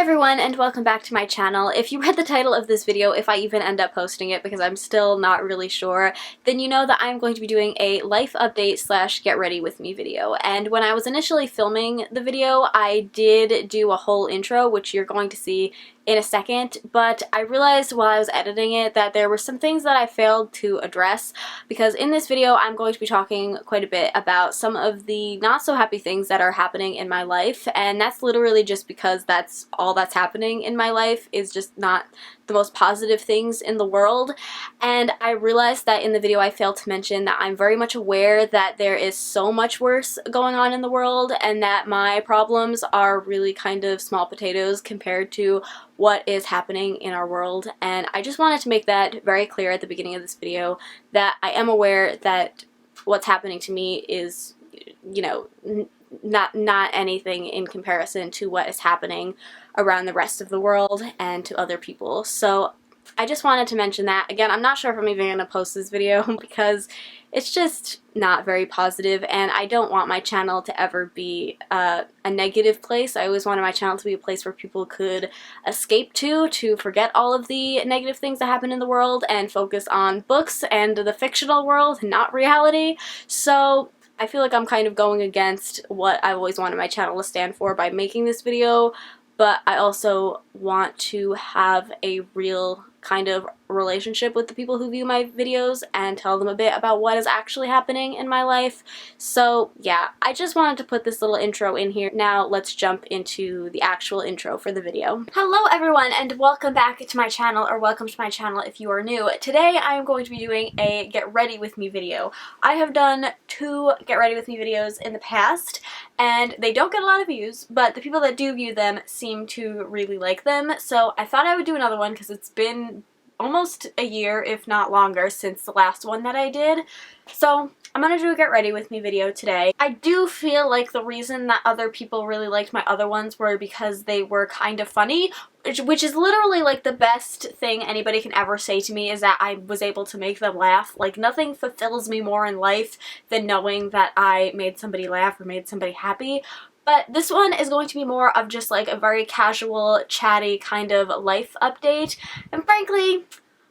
everyone, and welcome back to my channel. If you read the title of this video, if I even end up posting it because I'm still not really sure, then you know that I'm going to be doing a life update slash get ready with me video. And when I was initially filming the video, I did do a whole intro, which you're going to see in a second, but I realized while I was editing it that there were some things that I failed to address, because in this video I'm going to be talking quite a bit about some of the not so happy things that are happening in my life, and that's literally just because that's all that's happening in my life is just not the most positive things in the world. And I realized that in the video I failed to mention that I'm very much aware that there is so much worse going on in the world and that my problems are really kind of small potatoes compared to what is happening in our world. And I just wanted to make that very clear at the beginning of this video, that I am aware that what's happening to me is, you know, not anything in comparison to what is happening around the rest of the world and to other people. So I just wanted to mention that. Again, I'm not sure if I'm even going to post this video because it's just not very positive, and I don't want my channel to ever be a negative place. I always wanted my channel to be a place where people could escape to forget all of the negative things that happen in the world and focus on books and the fictional world, not reality. So I feel like I'm kind of going against what I've always wanted my channel to stand for by making this video, but I also want to have a real kind of relationship with the people who view my videos and tell them a bit about what is actually happening in my life. So yeah, I just wanted to put this little intro in here. Now let's jump into the actual intro for the video. Hello everyone, and welcome back to my channel, or welcome to my channel if you are new. Today I am going to be doing a get ready with me video. I have done 2 get ready with me videos in the past, and they don't get a lot of views, but the people that do view them seem to really like them, so I thought I would do another one because it's been almost a year, if not longer, since the last one that I did. So I'm gonna do a get ready with me video today. I do feel like the reason that other people really liked my other ones were because they were kind of funny, which is literally like the best thing anybody can ever say to me, is that I was able to make them laugh. Like, nothing fulfills me more in life than knowing that I made somebody laugh or made somebody happy. But this one is going to be more of just like a very casual, chatty kind of life update. And frankly,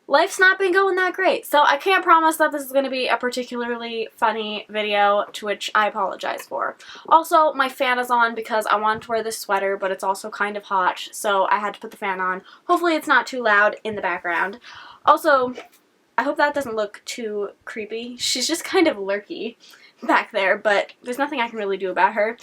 life's not been going that great. So I can't promise that this is going to be a particularly funny video, to which I apologize for. Also, my fan is on because I wanted to wear this sweater, but it's also kind of hot, so I had to put the fan on. Hopefully it's not too loud in the background. Also, I hope that doesn't look too creepy. She's just kind of lurky back there, but there's nothing I can really do about her.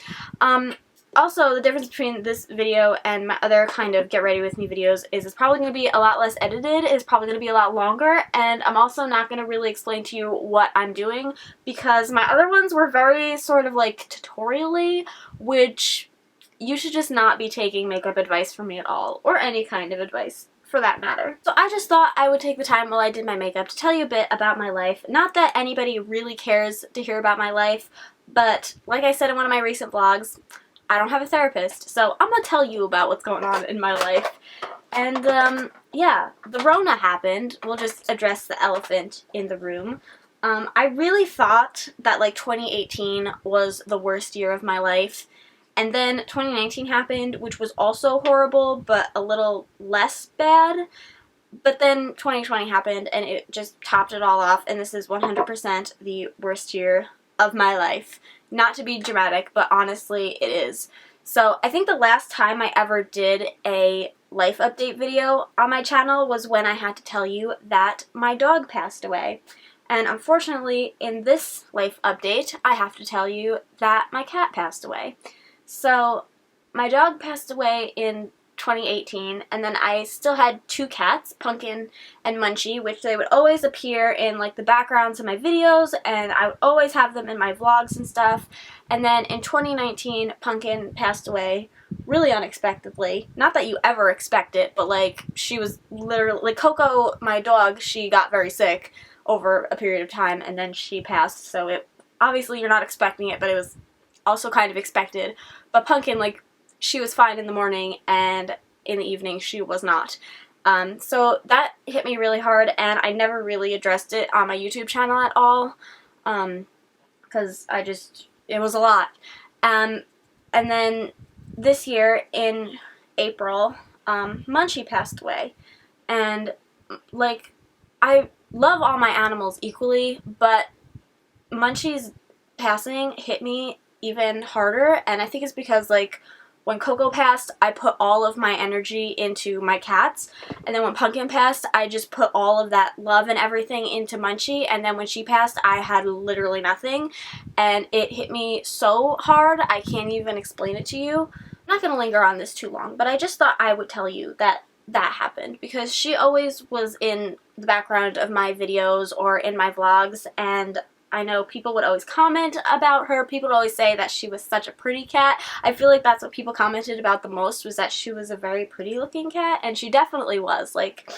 Also, the difference between this video and my other kind of get ready with me videos is it's probably going to be a lot less edited, it's probably going to be a lot longer, and I'm also not going to really explain to you what I'm doing, because my other ones were very sort of like tutorial-y, which you should just not be taking makeup advice from me at all, or any kind of advice for that matter. So I just thought I would take the time while I did my makeup to tell you a bit about my life. Not that anybody really cares to hear about my life, but like I said in one of my recent vlogs, I don't have a therapist, so I'm gonna tell you about what's going on in my life. And yeah, the Rona happened. We'll just address the elephant in the room. I really thought that like 2018 was the worst year of my life. And then 2019 happened, which was also horrible, but a little less bad. But then 2020 happened, and it just topped it all off, and this is 100% the worst year of my life. Not to be dramatic, but honestly, it is. So I think the last time I ever did a life update video on my channel was when I had to tell you that my dog passed away. And unfortunately, in this life update, I have to tell you that my cat passed away. So my dog passed away in 2018, and then I still had 2 cats, Pumpkin and Munchie, which they would always appear in like the backgrounds of my videos, and I would always have them in my vlogs and stuff. And then in 2019, Pumpkin passed away really unexpectedly. Not that you ever expect it, but like she was literally, like Coco, my dog, she got very sick over a period of time, and then she passed. So it obviously you're not expecting it, but it was also kind of expected. But Pumpkin, like, she was fine in the morning, and in the evening she was not. So that hit me really hard, and I never really addressed it on my YouTube channel at all, because it was a lot. And then this year, in April, Munchie passed away. And, like, I love all my animals equally, but Munchie's passing hit me even harder, and I think it's because, like, when Coco passed, I put all of my energy into my cats, and then when Pumpkin passed, I just put all of that love and everything into Munchie, and then when she passed, I had literally nothing, and it hit me so hard, I can't even explain it to you. I'm not going to linger on this too long, but I just thought I would tell you that happened, because she always was in the background of my videos or in my vlogs, and I know people would always comment about her. People would always say that she was such a pretty cat. I feel like that's what people commented about the most, was that she was a very pretty looking cat, and she definitely was. Like,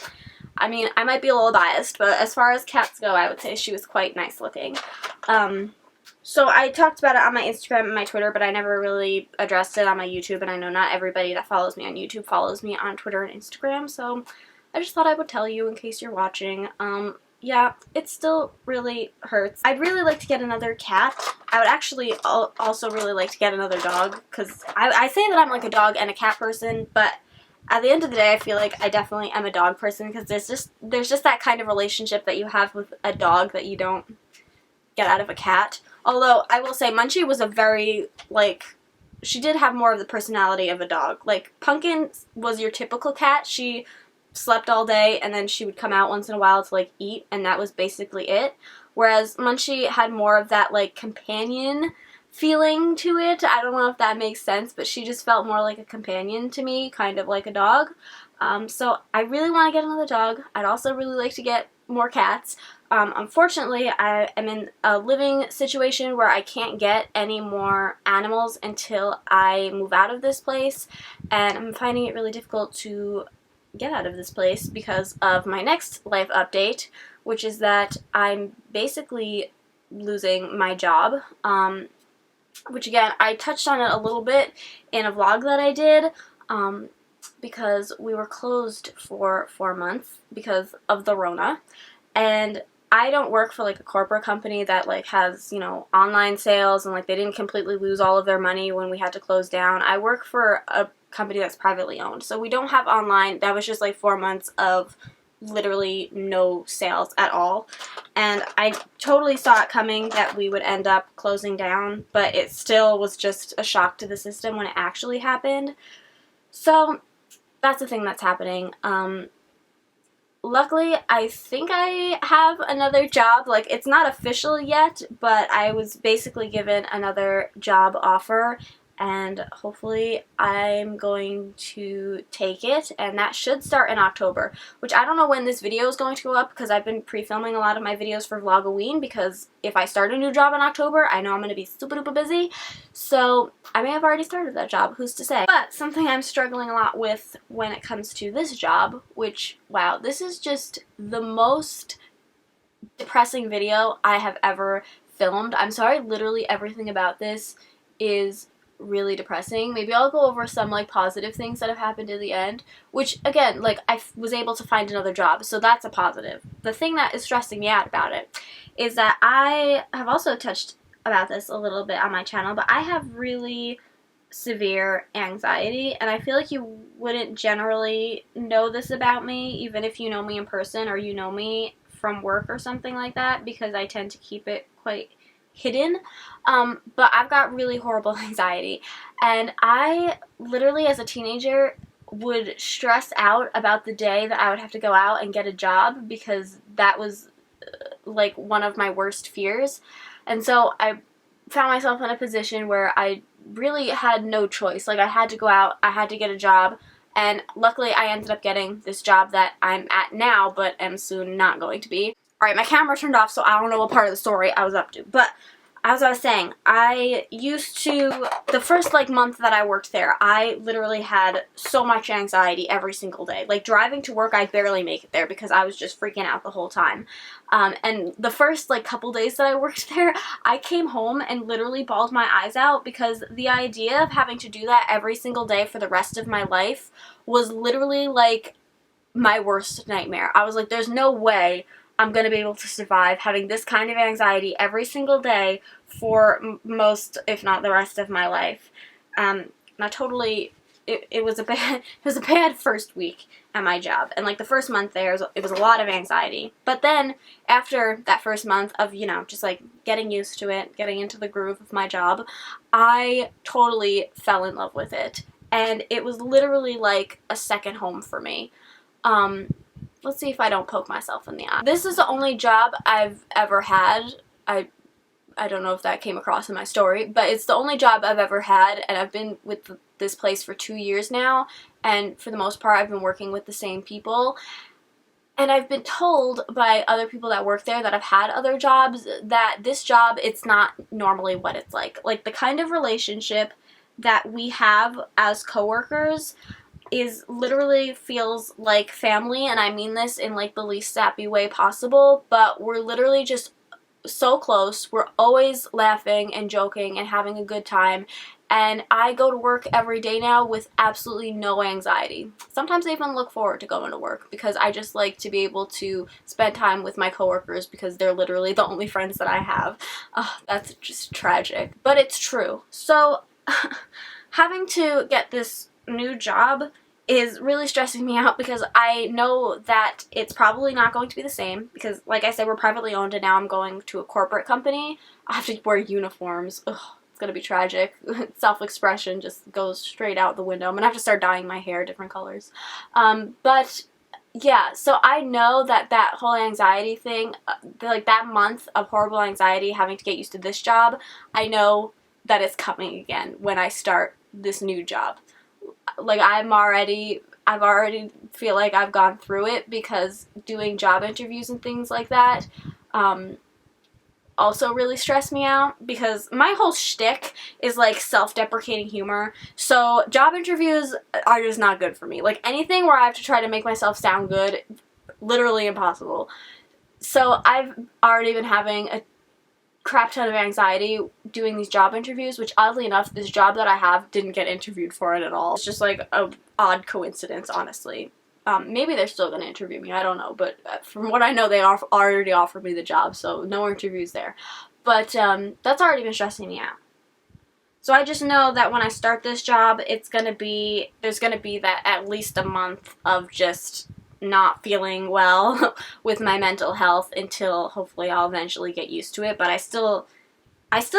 I mean, I might be a little biased, but as far as cats go, I would say she was quite nice looking. So I talked about it on my Instagram and my Twitter, but I never really addressed it on my YouTube, and I know not everybody that follows me on YouTube follows me on Twitter and Instagram, so I just thought I would tell you in case you're watching. Yeah, it still really hurts. I'd really like to get another cat. I would actually also really like to get another dog, because I say that I'm like a dog and a cat person, but at the end of the day, I feel like I definitely am a dog person, because there's just that kind of relationship that you have with a dog that you don't get out of a cat. Although, I will say, Munchie was a very, like, she did have more of the personality of a dog. Like, Pumpkin was your typical cat. She slept all day, and then she would come out once in a while to, like, eat, and that was basically it. Whereas Munchie had more of that, like, companion feeling to it. I don't know if that makes sense, but she just felt more like a companion to me, kind of like a dog. So I really want to get another dog. I'd also really like to get more cats. Unfortunately, I am in a living situation where I can't get any more animals until I move out of this place, and I'm finding it really difficult to get out of this place because of my next life update, which is that I'm basically losing my job, which again, I touched on it a little bit in a vlog that I did, because we were closed for 4 months because of the Rona, and I don't work for, like, a corporate company that, like, has, you know, online sales, and, like, they didn't completely lose all of their money when we had to close down. I work for a company that's privately owned, so we don't have online. That was just, like, 4 months of literally no sales at all, and I totally saw it coming that we would end up closing down, but it still was just a shock to the system when it actually happened. So that's the thing that's happening. Luckily, I think I have another job. Like, it's not official yet, but I was basically given another job offer, and hopefully I'm going to take it, and that should start in October, which I don't know when this video is going to go up, because I've been pre-filming a lot of my videos for Vlogoween, because if I start a new job in October, I know I'm going to be super duper busy, so I may have already started that job, who's to say. But something I'm struggling a lot with when it comes to this job, which, wow, this is just the most depressing video I have ever filmed. I'm sorry, literally everything about this is really depressing. Maybe I'll go over some, like, positive things that have happened in the end, which, again, like, I was able to find another job, so that's a positive. The thing that is stressing me out about it is that I have also touched about this a little bit on my channel, but I have really severe anxiety, and I feel like you wouldn't generally know this about me, even if you know me in person or you know me from work or something like that, because I tend to keep it quite hidden, but I've got really horrible anxiety, and I literally as a teenager would stress out about the day that I would have to go out and get a job, because that was like one of my worst fears, and so I found myself in a position where I really had no choice. Like, I had to go out, I had to get a job, and luckily I ended up getting this job that I'm at now, but am soon not going to be. Alright, my camera turned off, so I don't know what part of the story I was up to, but as I was saying, I used to, the first, like, month that I worked there, I literally had so much anxiety every single day. Like, driving to work, I'd barely make it there because I was just freaking out the whole time. And the first, like, couple days that I worked there, I came home and literally bawled my eyes out, because the idea of having to do that every single day for the rest of my life was literally, like, my worst nightmare. I was like, there's no way I'm going to be able to survive having this kind of anxiety every single day for most, if not the rest of my life. Now, totally it was a bad first week at my job, and like the first month there, it was a lot of anxiety. But then after that first month of, you know, just like getting used to it, getting into the groove of my job, I totally fell in love with it, and it was literally like a second home for me. Let's see if I don't poke myself in the eye. This is the only job I've ever had. I don't know if that came across in my story, but it's the only job I've ever had, and I've been with this place for 2 years now, and for the most part I've been working with the same people. And I've been told by other people that work there that have had other jobs that this job, it's not normally what it's like. Like, the kind of relationship that we have as coworkers is literally feels like family, and I mean this in like the least sappy way possible, but we're literally just so close. We're always laughing and joking and having a good time, and I go to work every day now with absolutely no anxiety. Sometimes I even look forward to going to work because I just like to be able to spend time with my coworkers because they're literally the only friends that I have. That's just tragic, but it's true. So having to get this new job is really stressing me out because I know that it's probably not going to be the same because, like I said, we're privately owned, and now I'm going to a corporate company. I have to wear uniforms. Ugh, it's going to be tragic. Self-expression just goes straight out the window. I'm going to have to start dyeing my hair different colors. But yeah, so I know that that whole anxiety thing, like that month of horrible anxiety having to get used to this job, I know that it's coming again when I start this new job. Like, I've already feel like I've gone through it because doing job interviews and things like that also really stress me out because my whole shtick is like self-deprecating humor. So job interviews are just not good for me. Like, anything where I have to try to make myself sound good, literally impossible. So I've already been having a crap ton of anxiety doing these job interviews, which oddly enough, this job that I have didn't get interviewed for it at all. It's just like a odd coincidence, honestly. Maybe they're still going to interview me, I don't know, but from what I know, they already offered me the job, so no interviews there. But that's already been stressing me out. So I just know that when I start this job, there's going to be that at least a month of just not feeling well with my mental health until hopefully I'll eventually get used to it. But I still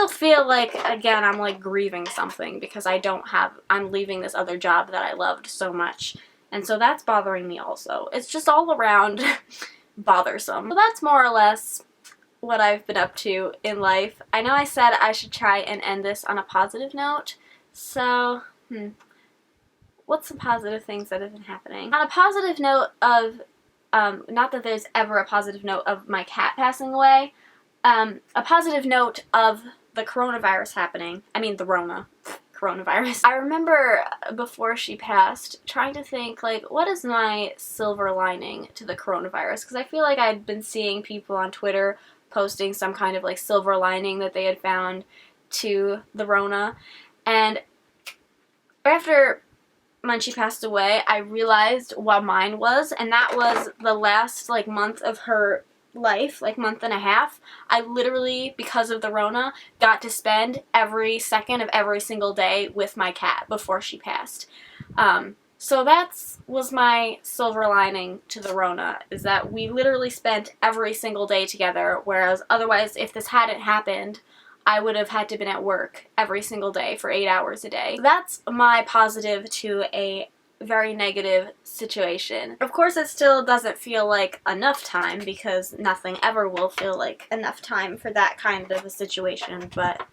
feel like, again, I'm like grieving something because I'm leaving this other job that I loved so much. And so that's bothering me also. It's just all around bothersome. So that's more or less what I've been up to in life. I know I said I should try and end this on a positive note. So, what's some positive things that have been happening? On a positive note of, not that there's ever a positive note of my cat passing away, a positive note of the coronavirus happening. I mean, the coronavirus. I remember before she passed trying to think, like, what is my silver lining to the coronavirus? Because I feel like I'd been seeing people on Twitter posting some kind of, like, silver lining that they had found to the Rona. And after Munchie passed away, I realized what mine was, and that was the last, like, month of her life, like month and a half. I literally, because of the Rona, got to spend every second of every single day with my cat before she passed. So that was my silver lining to the Rona, is that we literally spent every single day together, whereas otherwise, if this hadn't happened, I would have had to been at work every single day for 8 hours a day. That's my positive to a very negative situation. Of course, it still doesn't feel like enough time because nothing ever will feel like enough time for that kind of a situation, but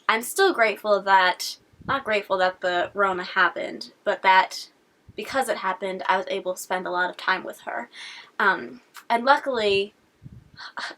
I'm still grateful that, not grateful that the Rona happened, but that because it happened, I was able to spend a lot of time with her. And luckily,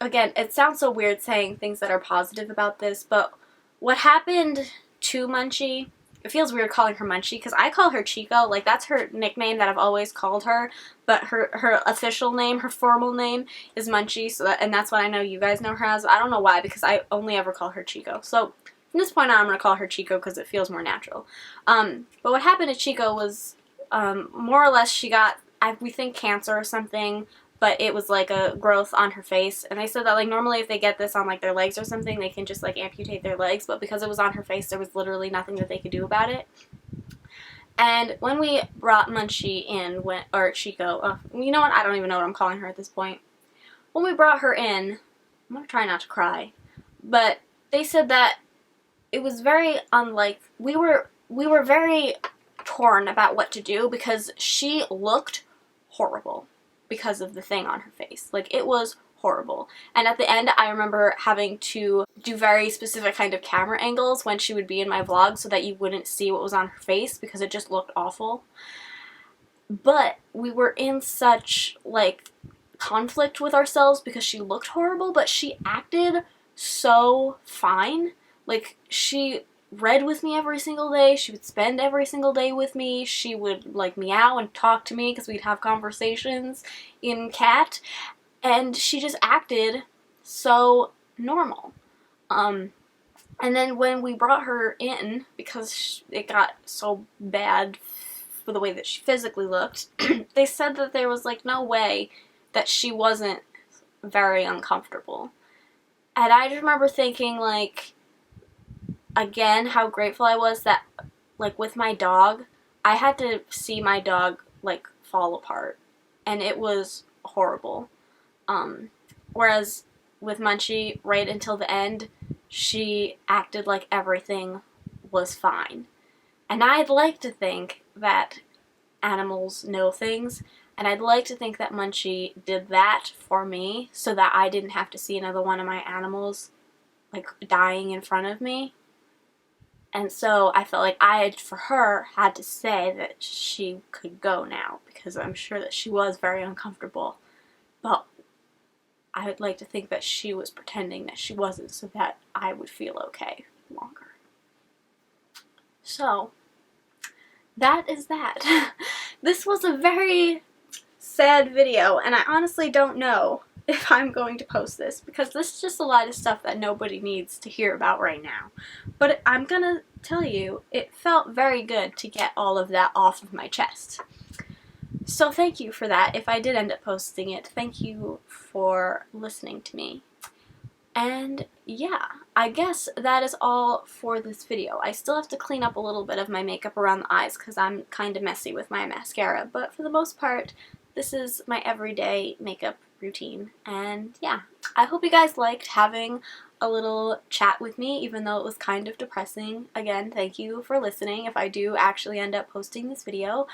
again, it sounds so weird saying things that are positive about this, but what happened to Munchie, it feels weird calling her Munchie because I call her Chico. Like, that's her nickname that I've always called her, but her official name, her formal name is Munchie, and that's what I know you guys know her as. I don't know why, because I only ever call her Chico. So from this point on, I'm going to call her Chico because it feels more natural. But what happened to Chico was more or less she got, we think, cancer or something, but it was like a growth on her face, and they said that, like, normally if they get this on, like, their legs or something, they can just, like, amputate their legs, but because it was on her face, there was literally nothing that they could do about it. And when we brought Munchie in, or Chico, you know what, I don't even know what I'm calling her at this point. When we brought her in, I'm gonna try not to cry, but they said that it was very unlike, we were very torn about what to do because she looked horrible because of the thing on her face. Like, it was horrible. And at the end, I remember having to do very specific kind of camera angles when she would be in my vlog so that you wouldn't see what was on her face because it just looked awful. But we were in such, like, conflict with ourselves because she looked horrible, but she acted so fine. Like, she read with me every single day, she would spend every single day with me, she would, like, meow and talk to me because we'd have conversations in cat, and she just acted so normal. And then when we brought her in, because it got so bad for the way that she physically looked, they said that there was, like, no way that she wasn't very uncomfortable. And I just remember thinking, like, again, how grateful I was that, like, with my dog, I had to see my dog, like, fall apart. And it was horrible. Whereas with Munchie, right until the end, she acted like everything was fine. And I'd like to think that animals know things, and I'd like to think that Munchie did that for me so that I didn't have to see another one of my animals, like, dying in front of me. And so I felt like I, for her, had to say that she could go now, because I'm sure that she was very uncomfortable. But I would like to think that she was pretending that she wasn't so that I would feel okay longer. So, that is that. This was a very sad video, and I honestly don't know if I'm going to post this, because this is just a lot of stuff that nobody needs to hear about right now. But I'm gonna tell you, it felt very good to get all of that off of my chest. So thank you for that. If I did end up posting it, thank you for listening to me. And yeah, I guess that is all for this video. I still have to clean up a little bit of my makeup around the eyes because I'm kind of messy with my mascara, but for the most part, this is my everyday makeup routine. And yeah, I hope you guys liked having a little chat with me, even though it was kind of depressing. Again, thank you for listening if I do actually end up posting this video.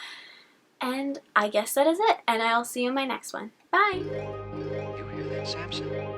And I guess that is it, and I'll see you in my next one. Bye! You hear that, Samson?